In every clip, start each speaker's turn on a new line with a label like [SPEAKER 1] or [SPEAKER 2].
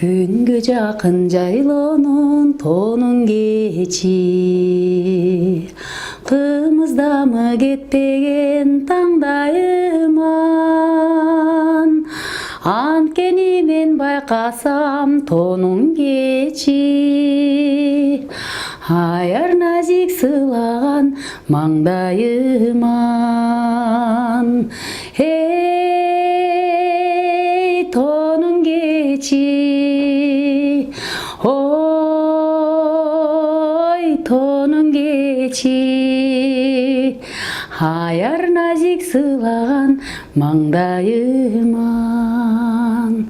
[SPEAKER 1] Күнгө жакын жайлоонун тоонун кечи, кымыздамы кетпеген таңдайыман, анткени мен байкасам тоонун кечи, аяр назик сылаган маңдайыман. Эй, тоонун кечи, ой, тоонун кечи, аяр назик сылаган маңдайыман,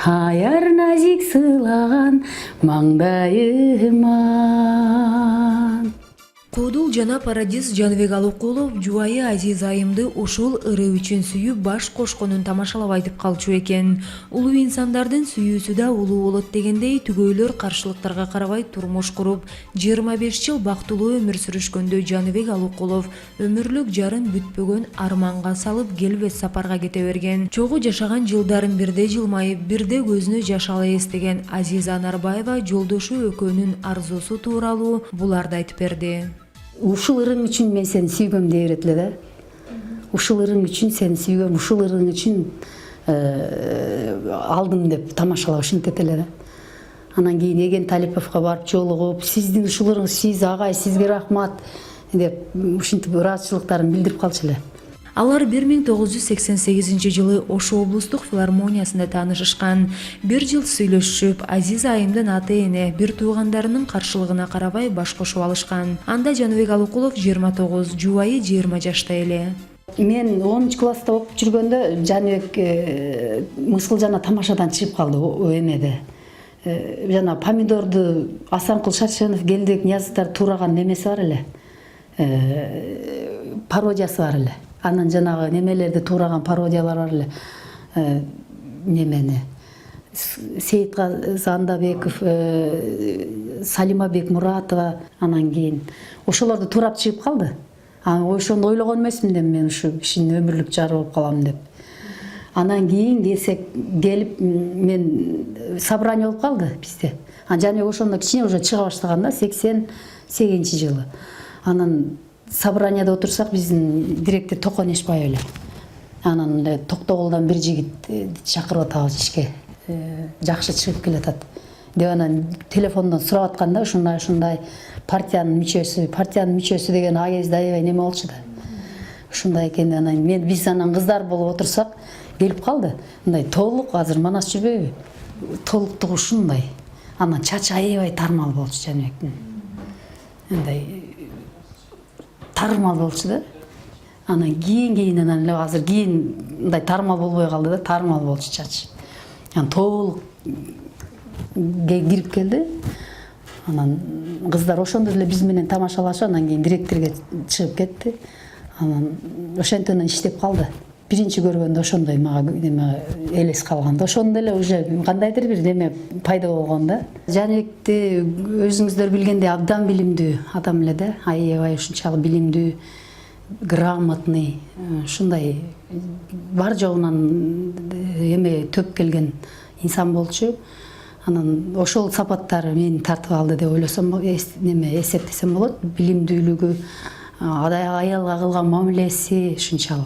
[SPEAKER 1] аяр назик сылаган маңдайыман.
[SPEAKER 2] Куудул жана Парадис Жаныбек Алыкулов жубайы Азиз айымды ушул ыры үчүн сүйүп баш кошконун тамашалап айтып калчу экен. Улуу инсандардын сүйүүсү да улуу болот дегендей, түгөйлөр каршылыктарга карабай турмуш куруп, 25 жыл бактылуу өмүр сүрүшкөндө Жаныбек Алыкулов өмүрлүк жарын бүтпөгөн арманга салып келбес сапарга кете берген. Чогуу жашаган жылдарын бирде жылмайып, бирде көзүнө жаш ала эстеген Азиза Анарбаева жолдошу экөөнүн арзусу тууралуу буларды айтып берди.
[SPEAKER 1] Ушул ырың үчүн мен сени сүйгөм дей берет эле да. Ушул ырың үчүн сени сүйгөм, ушул ырың үчүн алдым деп тамашалап ушинтет эле да. Анан кийин Эген Талиповго барып жолугуп, сиздин ушул ырыңыз, сиз агай, сизге рахмат деп ушинтип ыраазычылыктарын билдирип калчу эле.
[SPEAKER 2] Алар 1988 жылы Ошу облустук филармониясында таанышышкан. Бир жыл сүйлөшүп, Азиз айымдын ата-эне, бир туугандарынын каршылыгына карабай баш кошуп алышкан. Анда Жаныбек Алыкулов 29, жубайы 20 жашта эле.
[SPEAKER 1] Мен 10 класста окуп жүргөндө Жаныбек мыскыл жана тамашадан чыгып калды эмеде. Жана помидорду Асанкул Шаршенов, Келдек Ниязовдор туураган немеси бар эле. Пародиясы бар эле. Анан жанагы немелерди туураган пародиялар бар эле. Немени Сейит Зандабеков, Салима Бекмуратова, анан кийин ошолорду туурап чыгып калды. Ошону ойлогон эмесмин да мен ушу кишинин өмүрлүк жары болуп калам деп. Анан кийин келип мен собрание болуп калды бизде. Жаныбек ошондо кичине уже чыга баштаган да, 88 жылы. Анан собранияда отурсак, биздин директор Токон Эшбаев эле. Анан Токтогулдан бир жигит чакырып атабыз ишке. Жакшы чыгып келатат деп анан телефондон сурап атканда, ушундай партиянын мүчөсү деген а кезде аябай неме болчу да. Ушундай экен. Анан биз анан кыздар болуп отурсак келип калды. Мындай толук, азыр манас жүрбөйбү? Толуктугу ушундай. Анан чачы аябай тармал болчу Жаныбектин. Мындай тармал болчу да. Анан кийин анан азыр кийин мындай тармал болбой калды да, тармал болчу чачы. Анан толук кирип келди. Анан кыздар ошондо эле биз менен тамашалашып, анан кийин директорге чыгып кетти. Анан ошентип иштеп калды. Биринчи көргөндө ошондой мага элес калганда, ошондо эле уже кандайдыр бир неме пайда болгон да. Жаныбекти өзүңүздөр билгендей абдан билимдүү адам эле да, аябай ушунчалык билимдүү, грамотный, ушундай бар жогунан эме төп келген инсан болчу. Анан ошол сапаттары мени тартып алды деп ойлосом, эсептесем болот. Билимдүүлүгү, аялга кылган мамилеси ушунчалык.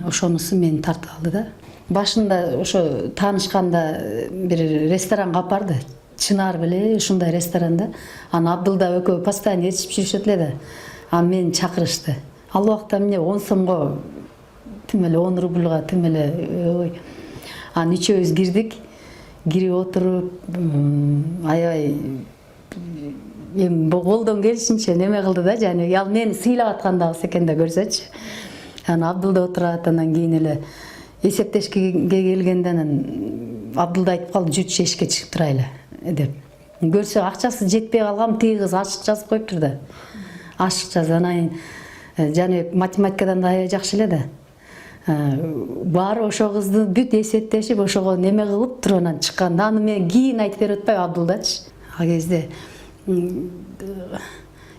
[SPEAKER 1] Ошонусу мени тартып алды да. Башында ошо таанышканда бир ресторанга алып барды. Чынар беле ушундай ресторанда. Анан Абдылда экөө постоянно ээрчип жүрүшөт эле да. Мени чакырышты. Ал убакта эмне 10 сомго, тим эле 10 рубльга, тим эле. Анан үчөөбүз кирдик. Кирип отуруп, аябай колдон келишинче неме кылды да, жана ал мени сыйлап аткандагы экен да, көрсөчү. Анан Абдылда отурат, анан кийин эле эсептешке келгенде анан Абдылда айтып калды, жүрчү эшикке чыгып турайлы деп. Көрсө акчасы жетпей калган, тиги кыз ашык жазып коюптур да. Ашык жаз. Анан Жаныбек математикадан да аябай жакшы эле да. Баары ошо кызды бүт эсептешип, ошого неме кылып туруп анан чыккан. Аны мен кийин айтып берип атпайбы Абдылдачы. А кезде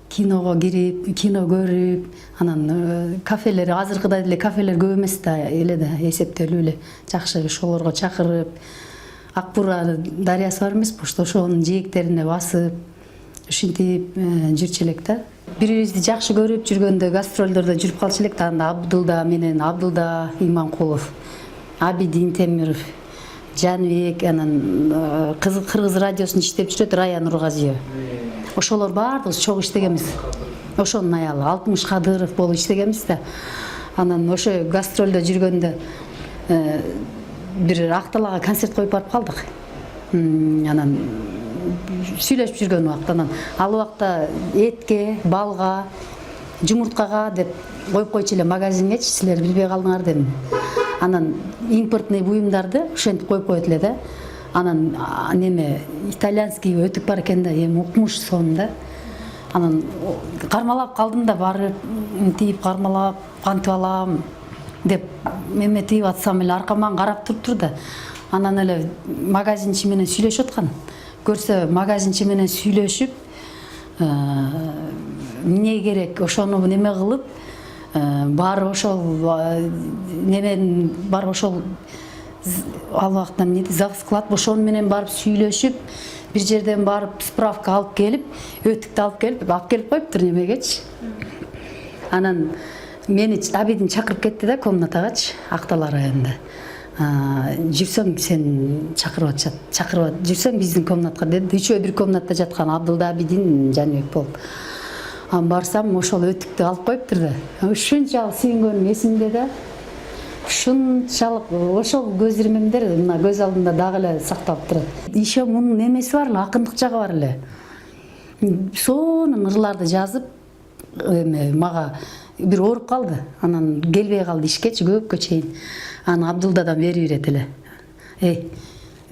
[SPEAKER 1] киного кирип, кино көрүп, анан кафелер, азыркыдай эле кафелер көп эмес да эле да, эсептелүү эле жакшы ошолорго чакырып, Ак Бура дарыясы бар эмеспи, ошонун жээктерине басып ушинтип жүрчү элек да. Бири-бирибизди жакшы көрүп жүргөндө гастролдордо жүрүп калчу элек да. Анда Абдулда Иманкулов, Абидин Темиров, Жанбек, анан Кыргыз радиосунда иштеп жүрөт Рая Нургазиева. Ошолор баардыгыбыз чогуу иштегенбиз. Ошонун аялы Алтымыш Кадыров болуп иштегенбиз да. Анан ошо гастролдо жүргөндө бир Акталага концерт коюп барып калдык. Анан сүйлөшүп жүргөн убакта анан ал убакта этке, балга, жумурткага деп коюп койчу эле магазингечи, силер билбей калдыңар дедим. Анан импортный буюмдарды ошентип коюп коет эле да. Анан итальянский өтүп бар экен да, эми укмуш сонун да. Анан кармалап калдым да, барып тип кармалап кантип алам деп тип атсам эле аркаман карап туруптур да. Анан эле магазинчи менен сүйлөшүп аткан. Көрсө магазинчи менен сүйлөшүп, эмне керек ошону неме кылып, баары ошол ал убакта склад ошону менен барып сүйлөшүп, бир жерден барып справка алып келип, өтүктү алып келип коюптур немегечи. Анан мени Абидин чакырып кетти да комнатагачы, Актал районунда. Жүрсөң сен чакырып атышат, жүрсөң биздин комнатка деди. Үчөө бир комнатта жаткан Абдулда Абидин Жанбек болуп. Барсам ошол өтүктү алып коюптур да. Ушунчалык сүйүнгөнүм эсимде да. Ушунчалык ошол көз ирмемдер мына көз алдымда дагы эле сакталып турат. Еще мунун эмеси бар эле, акындык жагы бар эле. Сонун ырларды жазып, мага бир ооруп калды. Анан келбей калды ишкечи көпкө чейин. Аны Абдулдадан бери берет эле.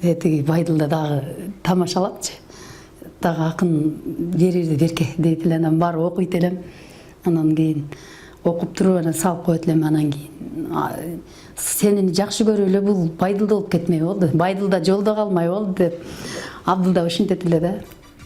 [SPEAKER 1] Тиги Байдылда дагы тамашалапчы. Дагы акын берирди берке дейт эле. Анан барып окуйт элем. Анан кийин окуп туруп анан салып коет элем. Анан кийин сени жакшы көрүп эле бул Байдылда болуп кетмей болду. Байдылда жолдо калмай болду деп Абдулда ушинтет эле да.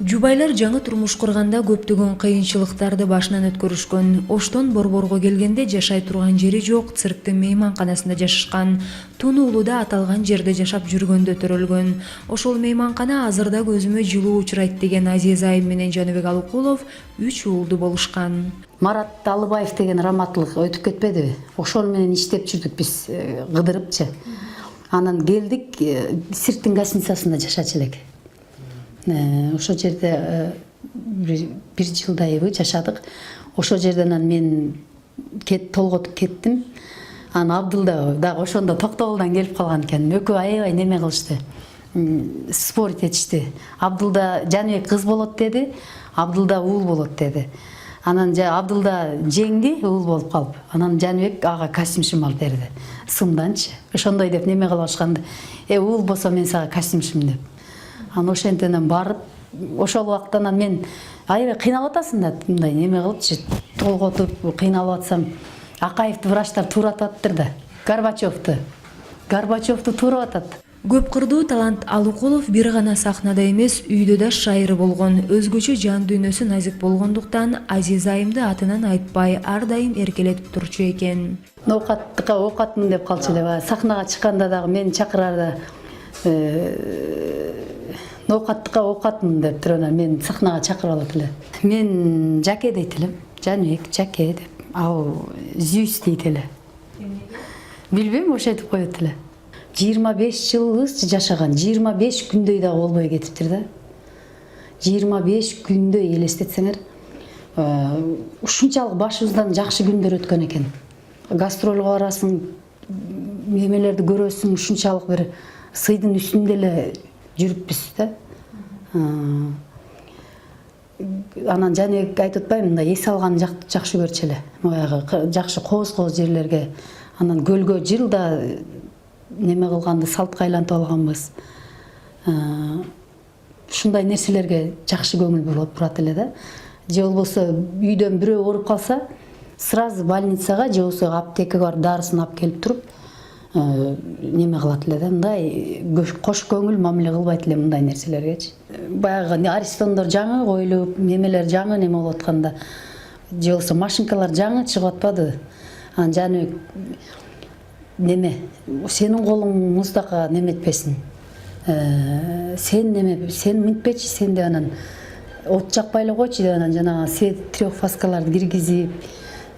[SPEAKER 2] Жубайлар жаңы турмуш курганда көптөгөн кыйынчылыктарды башынан өткөрүшкөн. Оштон Борборго келгенде жашай турган жери жок, цирктин мейманканасында жашашкан. Тунуулуда аталган жерде жашап жүргөндө төрөлгөн. Ошол мейманкана азырда көзүмө жылуу учурайт деген Азиз Айым менен Жаныбек Алыкулов 3 уулду болушкан.
[SPEAKER 1] Марат Алыбаев деген раматлык өтүп кетпедиби? Ошол менен иштеп жүрдүк биз кыдырыпчы. Анан келдик, цирктин гостиницасында жашачу элек. Ошол жерде бир жылдайбы жашадык. Ошол жерден мен толготуп кеттим. Анан Абдулда дагы ошондо Токтогулдан келип калган экен. Экөө аябай неме кылышты. Спорить этишти. Абдулда Жаныбек кыз болот деди, Абдулда уул болот деди. Анан Абдулда жеңди, уул болуп калып. Анан Жаныбек ага костюм шымал берди. Сымданчы. Ошондой деп неме кылып ашканды. Уул болсо мен сага костюм шым деп. Анан ошентенен барып, ошол убактан мен аябай кыйналып атасың да, мындай неме кылыпчы, толготуп кыйналып атсам, Акаевди врачтар туурап атыптыр да. Горбачевду туурап атат.
[SPEAKER 2] Көп кырдуу талант Алыкулов бир гана сахнада эмес, үйдө да шайыр болгон. Өзгөчө жан дүйнөсү назик болгондуктан Азиз Айымды атынан айтпай ар дайым эркелетип турчу экен.
[SPEAKER 1] Ноокаттыкка оокатмын деп калчу эле. Сахнага чыкканда дагы мени чакырарда ноокаттыкка оокатмын деп туруп анан мен сахнага чакырып алат эле. Мен Жаке дейт элем. Жаныбек Жаке деп. Ал Зюс дейт эле. Билбейм, ошентип коет эле. 25 жыл жашаган, 25 күндөй дагы болбой кетиптир да. 25 күндөй элестетсеңер, ушунчалык башыбыздан жакшы күндөр өткөн экен. Гастролго барасың, немелерди көрөсүң, ушунчалык бир сыйдын үстүндө эле жүрүппүз да. Анан Жаныбек айтып атпаймынбы, мындай эс алган жакшы көрчү эле. Баягы жакшы кооз жерлерге, анан көлгө жылда неме кылганды салтка айлантып алганбыз. Ушундай нерселерге жакшы көңүл болуп турат эле да. Же болбосо үйдөн бирөө ооруп калса, сразу больницага же болбосо аптекага барып дарысын алып келип туруп, неме кылат эле да. Мындай кош көңүл мамиле кылбайт эле мындай нерселергечи. Баягы аристондор жаңы коюлуп, немелер жаңы неме болуп атканда, же болбосо машинкалар жаңы чыгып атпады. Анан Жаныбек неме, сенин колуң муздака неметпесин. Сен неме, сен минтпечи, сен де анан от жакпай эле койчу деп анан жанагы свет трехфаскаларды киргизип,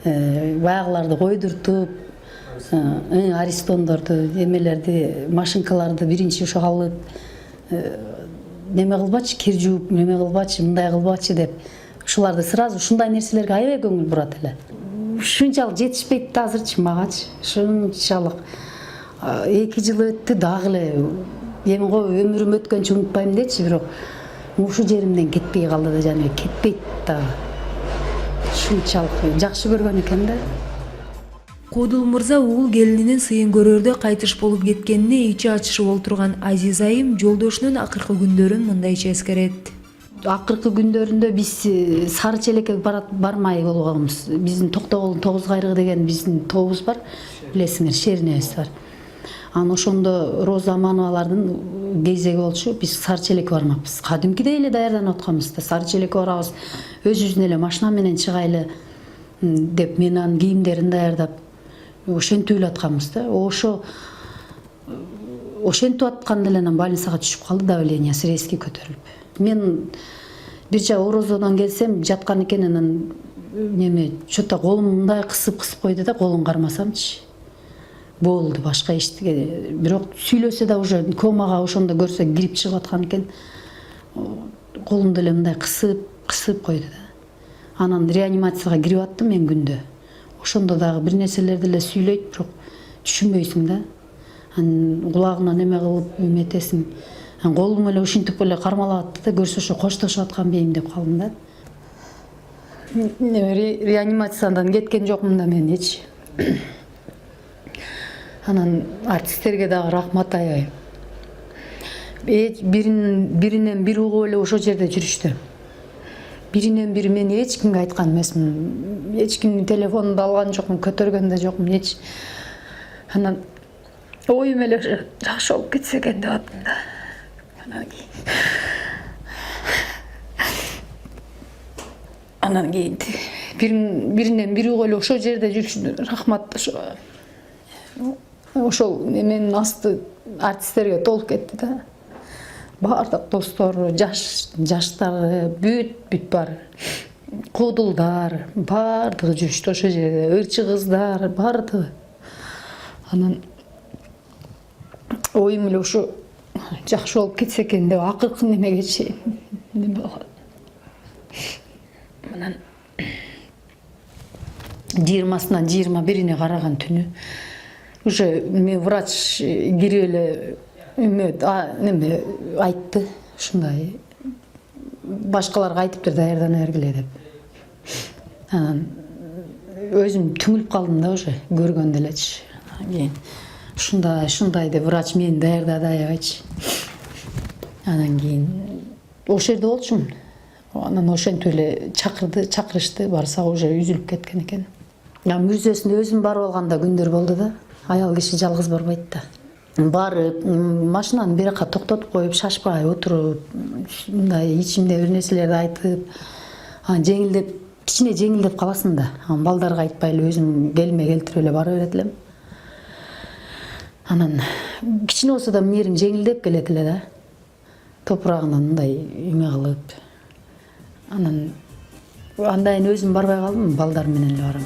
[SPEAKER 1] баягыларды койдуртуп, аристондорду, эмелерди, машинкаларды биринчи ошого алып, неме кылбачы, кир жууп, неме кылбачы, мындай кылбачы деп, ушуларды сразу ушундай нерселерге аябай көңүл бурат эле. Ушунчалык жетишпейт да азырчы магачы. Ушунчалык 2 жыл өттү, дагы эле эми го өмүрүм өткөнчө унутпайм дечи, бирок ушул жеримден кетпей калды да, жана кетпейт дагы. Ушунчалык жакшы көргөн экен да.
[SPEAKER 2] Кодул мырза угул келининин сыйын көрөрдө кайтыш болуп кеткенине ичи ачышып олтурган Азиз айым жолдошунун акыркы күндөрүн мындайча эскерет.
[SPEAKER 1] Акыркы күндөрүндө биз Сары Челекке бармай болуп калабыз. Биздин Токтогулдун 9 кайрыгы деген биздин тобубуз бар, билесиңер, шеринебиз бар. Анан ошондо Роза Амановалардын кезеги болчу, биз Сары Челекке бармакпыз. Кадимкидей эле даярданып атканбыз да, Сары Челекке барабыз, өзүбүздүн эле машина менен чыгайлы деп мен анын кийимдерин даярдап, ошентип эле атканбыз да. Ошентип атканда эле анан больницага түшүп калды, давлениясы резкий көтөрүлүп. Мен бир жагы орозодон келсем жаткан экен, анан неме чөтө колум мындай кысып койду да, колун кармасамчы. Болду, башка эчтеге. Бирок сүйлөсө да уже комага ошондо көрсө кирип чыгып аткан экен. Колумду эле мындай кысып койду да. Анан реанимацияга кирип аттым мен күндө. Ошондо дагы бир нерселерди эле сүйлөйт, бирок түшүнбөйсүң да. Анан кулагына неме кылып эметесиң. Колум эле ушинтип эле кармалап атты да, көрсө ошо коштошуп аткан бейим деп калдым да. Реанимациядан кеткен жокмун да мен эч. Анан артисттерге дагы рахмат аябай. Биринен бири угуп эле ошол жерде жүрүштү. Биринен бири мен эч кимге айткан эмесмин. Эч кимдин телефонун алган жокмун, көтөргөн да жокмун эч. Анан оюм эле жакшы болуп кетсе экен деп аттым да. Анан кийин биринен бири угуп эле ошол жерде жүрүшүнө рахмат. Ошол менин асты артисттерге толуп кетти да. Бардык достору, жаштары, бүт бар. Кодулдар, бардыгы жүрүштү ошол жерде, ырчы кыздар, бардыгы. Анан оюм эле ошо жакшы болуп кетсе экен деп акыркы немеге чейин неме кылган. Анан 20-сынан 21-ине караган түнү уже мен врач кирип эле неме айтты, ушундай башкаларга айтыптыр даярдана бергиле деп. Анан өзүм түңүлүп калдым да уже көргөндө элечи. Кийин ушундай деп врач мени даярдады аябайчы. Анан кийин ошол жерде болчумун. Анан ошентип эле чакырышты, барсак уже үзүлүп кеткен экен. Мүрзөсүндө өзүм барып алганда күндөр болду да. Аял киши жалгыз барбайт да. Барып, машинаны бир жака токтотуп коюп, шашпай отуруп, мындай ичимде бир нерселерди айтып, жеңилдеп, кичине жеңилдеп каласың да. Балдарга айтпай эле өзүм келиме келтирип эле бара берет элем. Анан кичине болсо да мээриң жеңилдеп келет эле да. Топурагынан мындай эме кылып. Анан андайын өзүм барбай калдым, балдар менен эле барам.